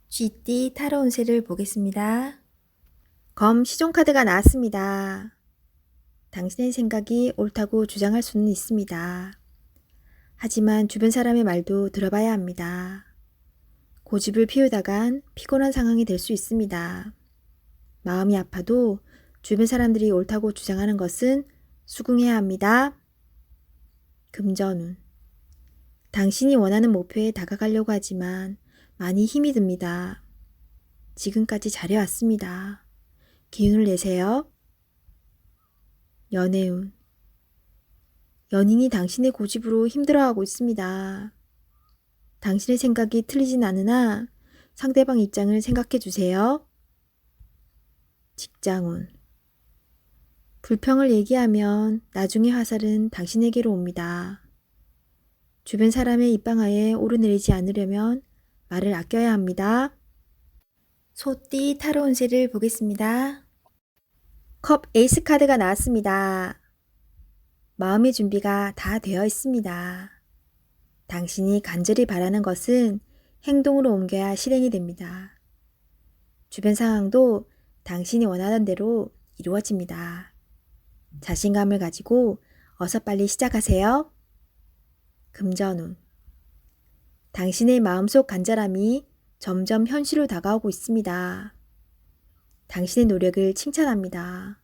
쥐띠 타로 운세를 보겠습니다. 검 시종카드가 나왔습니다. 당신의 생각이 옳다고 주장할 수는 있습니다. 하지만 주변 사람의 말도 들어봐야 합니다. 고집을 피우다간 피곤한 상황이 될 수 있습니다. 마음이 아파도 주변 사람들이 옳다고 주장하는 것은 수긍해야 합니다. 금전운. 당신이 원하는 목표에 다가가려고 하지만 많이 힘이 듭니다. 지금까지 잘해왔습니다. 기운을 내세요. 연애운. 연인이 당신의 고집으로 힘들어하고 있습니다. 당신의 생각이 틀리진 않으나 상대방 입장을 생각해 주세요. 직장운. 불평을 얘기하면 나중에 화살은 당신에게로 옵니다. 주변 사람의 입방아에 오르내리지 않으려면 말을 아껴야 합니다. 소띠 타로 운세를 보겠습니다. 컵 에이스 카드가 나왔습니다. 마음의 준비가 다 되어 있습니다. 당신이 간절히 바라는 것은 행동으로 옮겨야 실행이 됩니다. 주변 상황도 당신이 원하는 대로 이루어집니다. 자신감을 가지고 어서 빨리 시작하세요. 금전운. 당신의 마음속 간절함이 점점 현실로 다가오고 있습니다. 당신의 노력을 칭찬합니다.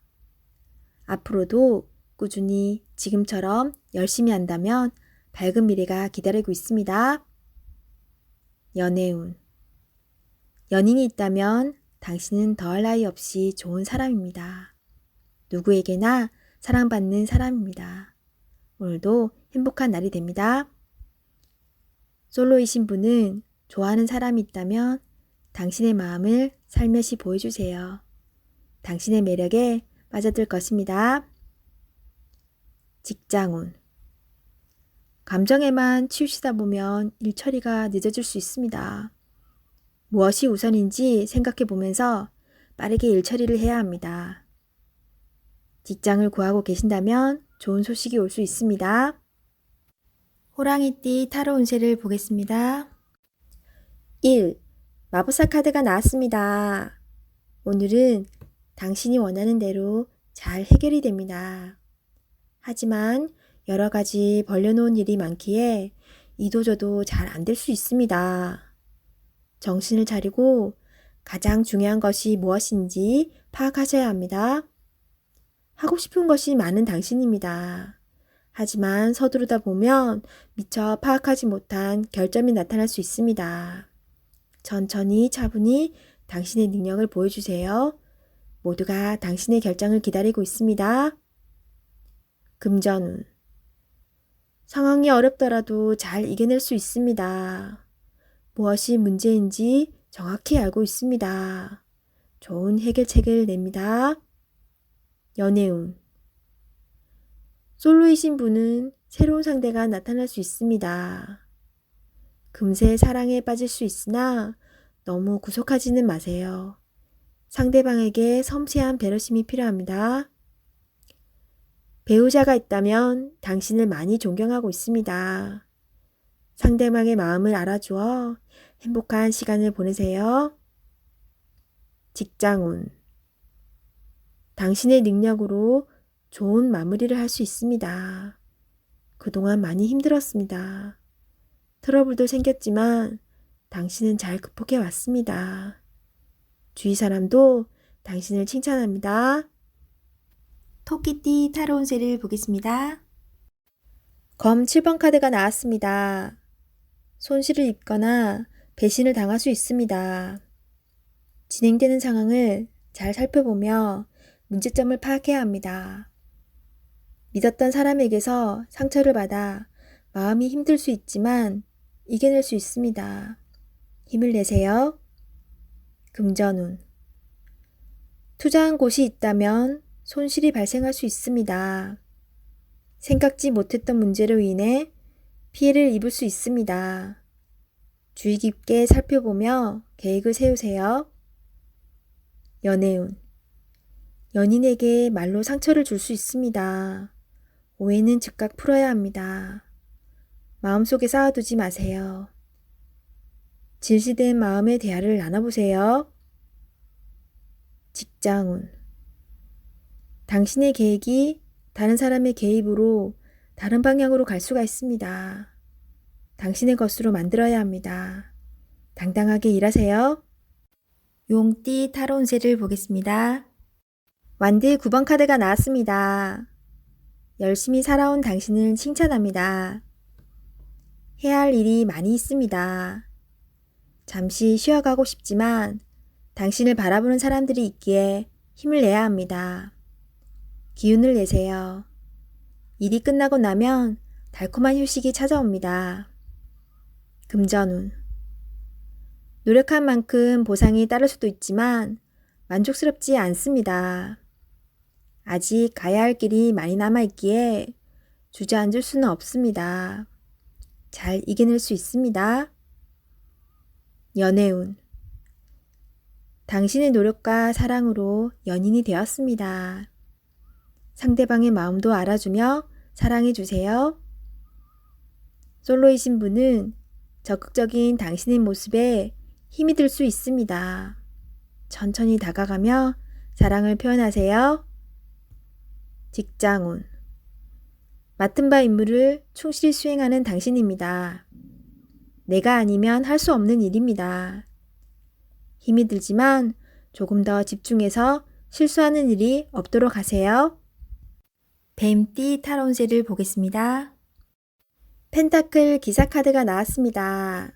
앞으로도 꾸준히 지금처럼 열심히 한다면 밝은 미래가 기다리고 있습니다. 연애운. 연인이 있다면 당신은 더할 나위 없이 좋은 사람입니다. 누구에게나 사랑받는 사람입니다. 오늘도 행복한 날이 됩니다. 솔로이신 분은 좋아하는 사람이 있다면 당신의 마음을 살며시 보여주세요. 당신의 매력에 빠져들 것입니다. 직장운. 감정에만 치우치다 보면 일 처리가 늦어질 수 있습니다. 무엇이 우선인지 생각해 보면서 빠르게 일 처리를 해야 합니다. 직장을 구하고 계신다면 좋은 소식이 올 수 있습니다. 호랑이띠 타로 운세를 보겠습니다. 1. 마법사 카드가 나왔습니다. 오늘은 당신이 원하는 대로 잘 해결이 됩니다. 하지만 여러 가지 벌려놓은 일이 많기에 이도저도 잘 안 될 수 있습니다. 정신을 차리고 가장 중요한 것이 무엇인지 파악하셔야 합니다. 하고 싶은 것이 많은 당신입니다. 하지만 서두르다 보면 미처 파악하지 못한 결점이 나타날 수 있습니다. 천천히 차분히 당신의 능력을 보여주세요. 모두가 당신의 결정을 기다리고 있습니다. 금전운. 상황이 어렵더라도 잘 이겨낼 수 있습니다. 무엇이 문제인지 정확히 알고 있습니다. 좋은 해결책을 냅니다. 연애운. 솔로이신 분은 새로운 상대가 나타날 수 있습니다. 금세 사랑에 빠질 수 있으나 너무 구속하지는 마세요. 상대방에게 섬세한 배려심이 필요합니다. 배우자가 있다면 당신을 많이 존경하고 있습니다. 상대방의 마음을 알아주어 행복한 시간을 보내세요. 직장운. 당신의 능력으로 좋은 마무리를 할 수 있습니다. 그동안 많이 힘들었습니다. 트러블도 생겼지만 당신은 잘 극복해 왔습니다. 주위 사람도 당신을 칭찬합니다. 토끼띠 타로 운세를 보겠습니다. 검 7번 카드가 나왔습니다. 손실을 입거나 배신을 당할 수 있습니다. 진행되는 상황을 잘 살펴보며 문제점을 파악해야 합니다. 믿었던 사람에게서 상처를 받아 마음이 힘들 수 있지만 이겨낼 수 있습니다. 힘을 내세요. 금전운. 투자한 곳이 있다면 손실이 발생할 수 있습니다. 생각지 못했던 문제로 인해 피해를 입을 수 있습니다. 주의 깊게 살펴보며 계획을 세우세요. 연애운. 연인에게 말로 상처를 줄 수 있습니다. 오해는 즉각 풀어야 합니다. 마음속에 쌓아두지 마세요. 질시된 마음의 대화를 나눠보세요. 직장운. 당신의 계획이 다른 사람의 개입으로 다른 방향으로 갈 수가 있습니다. 당신의 것으로 만들어야 합니다. 당당하게 일하세요. 용띠 타로 운세를 보겠습니다. 완드 9번 카드가 나왔습니다. 열심히 살아온 당신을 칭찬합니다. 해야 할 일이 많이 있습니다. 잠시 쉬어가고 싶지만 당신을 바라보는 사람들이 있기에 힘을 내야 합니다. 기운을 내세요. 일이 끝나고 나면 달콤한 휴식이 찾아옵니다. 금전운. 노력한 만큼 보상이 따를 수도 있지만 만족스럽지 않습니다. 아직 가야 할 길이 많이 남아있기에 주저앉을 수는 없습니다. 잘 이겨낼 수 있습니다. 연애운. 당신의 노력과 사랑으로 연인이 되었습니다. 상대방의 마음도 알아주며 사랑해주세요. 솔로이신 분은 적극적인 당신의 모습에 힘이 들 수 있습니다. 천천히 다가가며 사랑을 표현하세요. 직장운. 맡은 바 임무를 충실히 수행하는 당신입니다. 내가 아니면 할 수 없는 일입니다. 힘이 들지만 조금 더 집중해서 실수하는 일이 없도록 하세요. 뱀띠 타로 운세를 보겠습니다. 펜타클 기사 카드가 나왔습니다.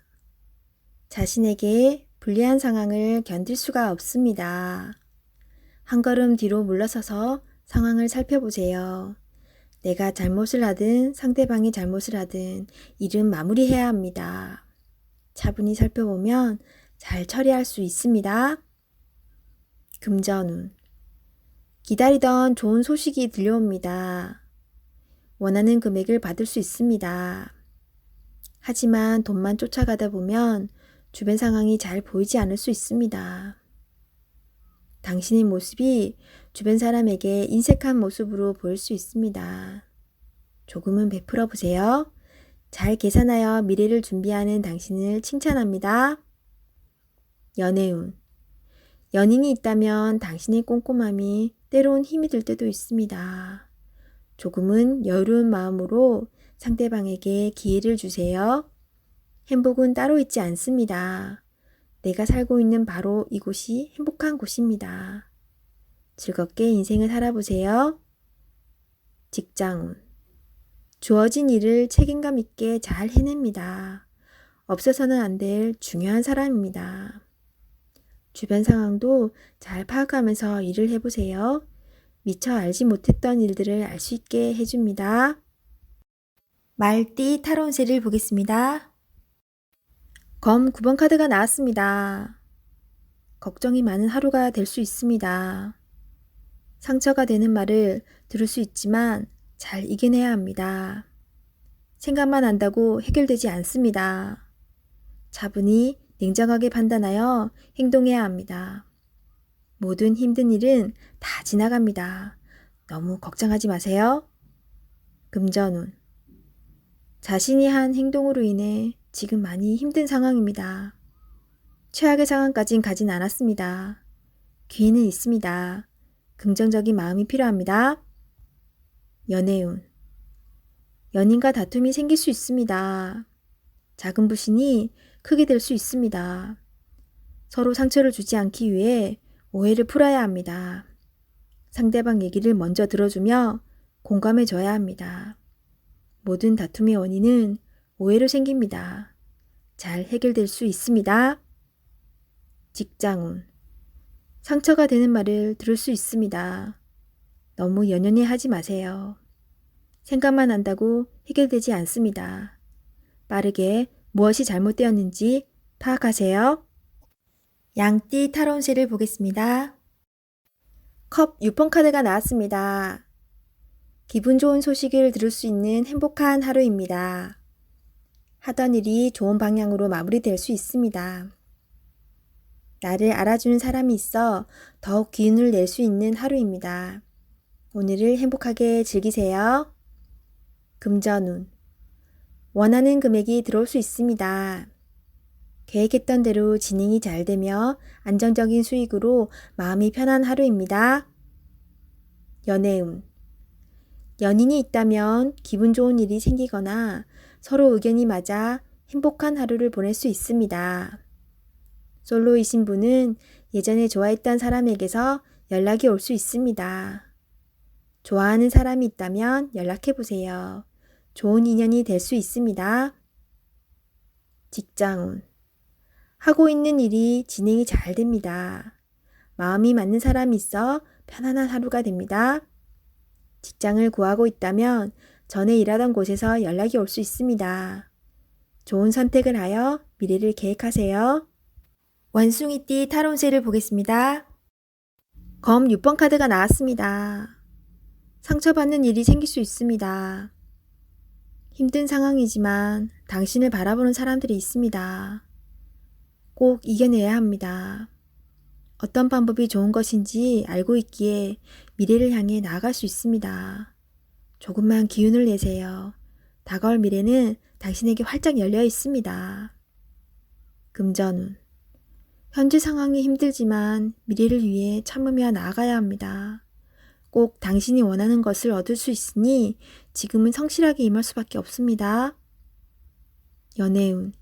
자신에게 불리한 상황을 견딜 수가 없습니다. 한 걸음 뒤로 물러서서 상황을 살펴보세요. 내가 잘못을 하든 상대방이 잘못을 하든 일은 마무리해야 합니다. 차분히 살펴보면 잘 처리할 수 있습니다. 금전운. 기다리던 좋은 소식이 들려옵니다. 원하는 금액을 받을 수 있습니다. 하지만 돈만 쫓아가다 보면 주변 상황이 잘 보이지 않을 수 있습니다. 당신의 모습이 주변 사람에게 인색한 모습으로 보일 수 있습니다. 조금은 베풀어 보세요. 잘 계산하여 미래를 준비하는 당신을 칭찬합니다. 연애운. 연인이 있다면 당신의 꼼꼼함이 때론 힘이 들 때도 있습니다. 조금은 여유로운 마음으로 상대방에게 기회를 주세요. 행복은 따로 있지 않습니다. 내가 살고 있는 바로 이곳이 행복한 곳입니다. 즐겁게 인생을 살아보세요. 직장운. 주어진 일을 책임감 있게 잘 해냅니다. 없어서는 안 될 중요한 사람입니다. 주변 상황도 잘 파악하면서 일을 해보세요. 미처 알지 못했던 일들을 알 수 있게 해줍니다. 말띠 타로 운세를 보겠습니다. 검 9번 카드가 나왔습니다. 걱정이 많은 하루가 될 수 있습니다. 상처가 되는 말을 들을 수 있지만 잘 이겨내야 합니다. 생각만 한다고 해결되지 않습니다. 차분히 냉정하게 판단하여 행동해야 합니다. 모든 힘든 일은 다 지나갑니다. 너무 걱정하지 마세요. 금전운. 자신이 한 행동으로 인해 지금 많이 힘든 상황입니다. 최악의 상황까진 가진 않았습니다. 기회는 있습니다. 긍정적인 마음이 필요합니다. 연애운. 연인과 다툼이 생길 수 있습니다. 작은 불신이 크게 될 수 있습니다. 서로 상처를 주지 않기 위해 오해를 풀어야 합니다. 상대방 얘기를 먼저 들어주며 공감해 줘야 합니다. 모든 다툼의 원인은 오해로 생깁니다. 잘 해결될 수 있습니다. 직장운. 상처가 되는 말을 들을 수 있습니다. 너무 연연해 하지 마세요. 생각만 한다고 해결되지 않습니다. 빠르게 무엇이 잘못되었는지 파악하세요. 양띠 타로 운세를 보겠습니다. 컵 6번 카드가 나왔습니다. 기분 좋은 소식을 들을 수 있는 행복한 하루입니다. 하던 일이 좋은 방향으로 마무리될 수 있습니다. 나를 알아주는 사람이 있어 더욱 기운을 낼 수 있는 하루입니다. 오늘을 행복하게 즐기세요. 금전운. 원하는 금액이 들어올 수 있습니다. 계획했던 대로 진행이 잘 되며 안정적인 수익으로 마음이 편한 하루입니다. 연애운. 연인이 있다면 기분 좋은 일이 생기거나 서로 의견이 맞아 행복한 하루를 보낼 수 있습니다. 솔로이신 분은 예전에 좋아했던 사람에게서 연락이 올 수 있습니다. 좋아하는 사람이 있다면 연락해보세요. 좋은 인연이 될 수 있습니다. 직장운. 하고 있는 일이 진행이 잘 됩니다. 마음이 맞는 사람이 있어 편안한 하루가 됩니다. 직장을 구하고 있다면 전에 일하던 곳에서 연락이 올 수 있습니다. 좋은 선택을 하여 미래를 계획하세요. 원숭이띠 타로운세를 보겠습니다. 검 6번 카드가 나왔습니다. 상처받는 일이 생길 수 있습니다. 힘든 상황이지만 당신을 바라보는 사람들이 있습니다. 꼭 이겨내야 합니다. 어떤 방법이 좋은 것인지 알고 있기에 미래를 향해 나아갈 수 있습니다. 조금만 기운을 내세요. 다가올 미래는 당신에게 활짝 열려 있습니다. 금전운. 현재 상황이 힘들지만 미래를 위해 참으며 나아가야 합니다. 꼭 당신이 원하는 것을 얻을 수 있으니 지금은 성실하게 임할 수밖에 없습니다. 연애운.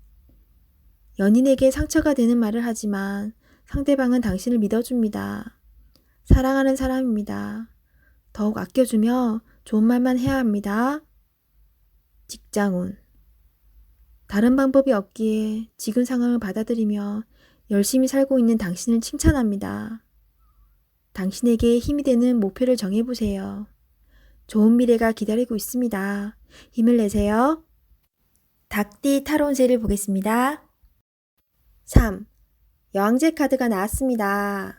연인에게 상처가 되는 말을 하지만 상대방은 당신을 믿어줍니다. 사랑하는 사람입니다. 더욱 아껴주며 좋은 말만 해야 합니다. 직장운. 다른 방법이 없기에 지금 상황을 받아들이며 열심히 살고 있는 당신을 칭찬합니다. 당신에게 힘이 되는 목표를 정해보세요. 좋은 미래가 기다리고 있습니다. 힘을 내세요. 닭띠 타로운세를 보겠습니다. 3. 여왕제 카드가 나왔습니다.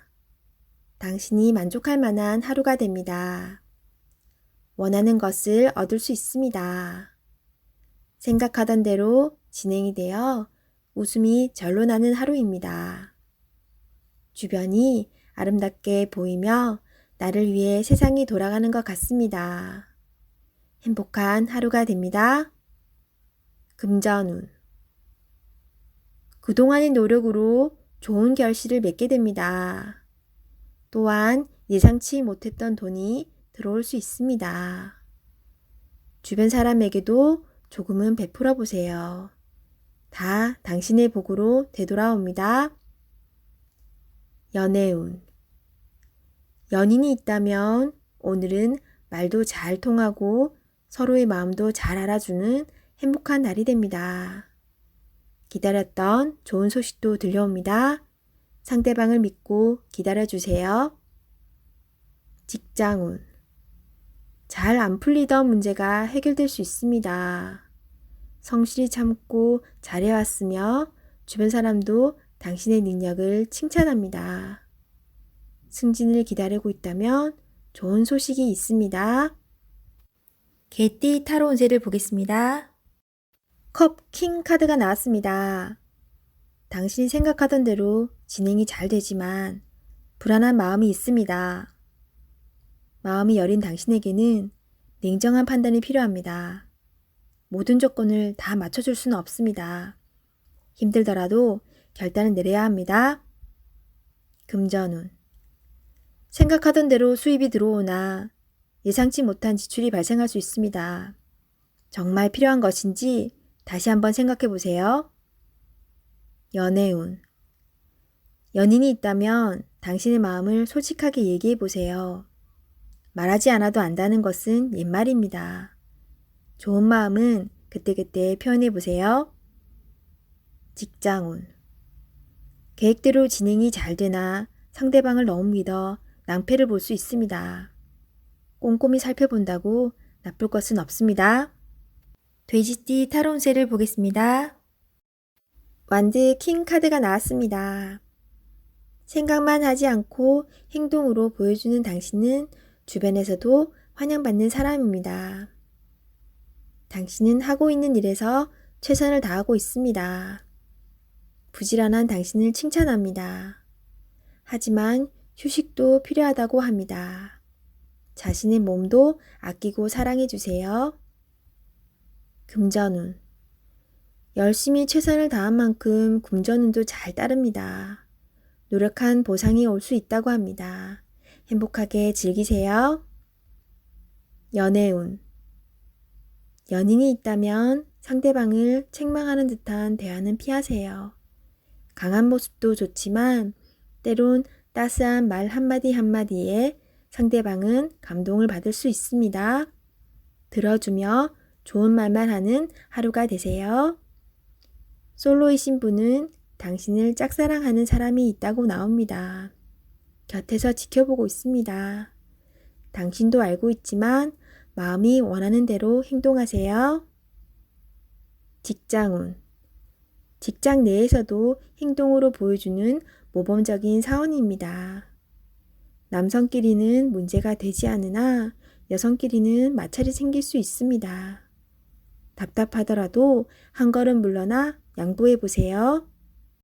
당신이 만족할 만한 하루가 됩니다. 원하는 것을 얻을 수 있습니다. 생각하던 대로 진행이 되어 웃음이 절로 나는 하루입니다. 주변이 아름답게 보이며 나를 위해 세상이 돌아가는 것 같습니다. 행복한 하루가 됩니다. 금전운. 그동안의 노력으로 좋은 결실을 맺게 됩니다. 또한 예상치 못했던 돈이 들어올 수 있습니다. 주변 사람에게도 조금은 베풀어 보세요. 다 당신의 복으로 되돌아옵니다. 연애운. 연인이 있다면 오늘은 말도 잘 통하고 서로의 마음도 잘 알아주는 행복한 날이 됩니다. 기다렸던 좋은 소식도 들려옵니다. 상대방을 믿고 기다려주세요. 직장운. 잘 안 풀리던 문제가 해결될 수 있습니다. 성실히 참고 잘해왔으며 주변 사람도 당신의 능력을 칭찬합니다. 승진을 기다리고 있다면 좋은 소식이 있습니다. 개띠 타로 운세를 보겠습니다. 컵 킹 카드가 나왔습니다. 당신이 생각하던 대로 진행이 잘 되지만 불안한 마음이 있습니다. 마음이 여린 당신에게는 냉정한 판단이 필요합니다. 모든 조건을 다 맞춰줄 수는 없습니다. 힘들더라도 결단을 내려야 합니다. 금전운. 생각하던 대로 수입이 들어오나 예상치 못한 지출이 발생할 수 있습니다. 정말 필요한 것인지 다시 한번 생각해 보세요. 연애운. 연인이 있다면 당신의 마음을 솔직하게 얘기해 보세요. 말하지 않아도 안다는 것은 옛말입니다. 좋은 마음은 그때그때 표현해 보세요. 직장운. 계획대로 진행이 잘 되나 상대방을 너무 믿어 낭패를 볼 수 있습니다. 꼼꼼히 살펴본다고 나쁠 것은 없습니다. 돼지띠 타로 운세를 보겠습니다. 완드 킹 카드가 나왔습니다. 생각만 하지 않고 행동으로 보여주는 당신은 주변에서도 환영받는 사람입니다. 당신은 하고 있는 일에서 최선을 다하고 있습니다. 부지런한 당신을 칭찬합니다. 하지만 휴식도 필요하다고 합니다. 자신의 몸도 아끼고 사랑해 주세요. 금전운. 열심히 최선을 다한 만큼 금전운도 잘 따릅니다. 노력한 보상이 올 수 있다고 합니다. 행복하게 즐기세요. 연애운. 연인이 있다면 상대방을 책망하는 듯한 대화는 피하세요. 강한 모습도 좋지만 때론 따스한 말 한마디 한마디에 상대방은 감동을 받을 수 있습니다. 들어주며 좋은 말만 하는 하루가 되세요. 솔로이신 분은 당신을 짝사랑하는 사람이 있다고 나옵니다. 곁에서 지켜보고 있습니다. 당신도 알고 있지만 마음이 원하는 대로 행동하세요. 직장운. 직장 내에서도 행동으로 보여주는 모범적인 사원입니다. 남성끼리는 문제가 되지 않으나 여성끼리는 마찰이 생길 수 있습니다. 답답하더라도 한 걸음 물러나 양보해 보세요.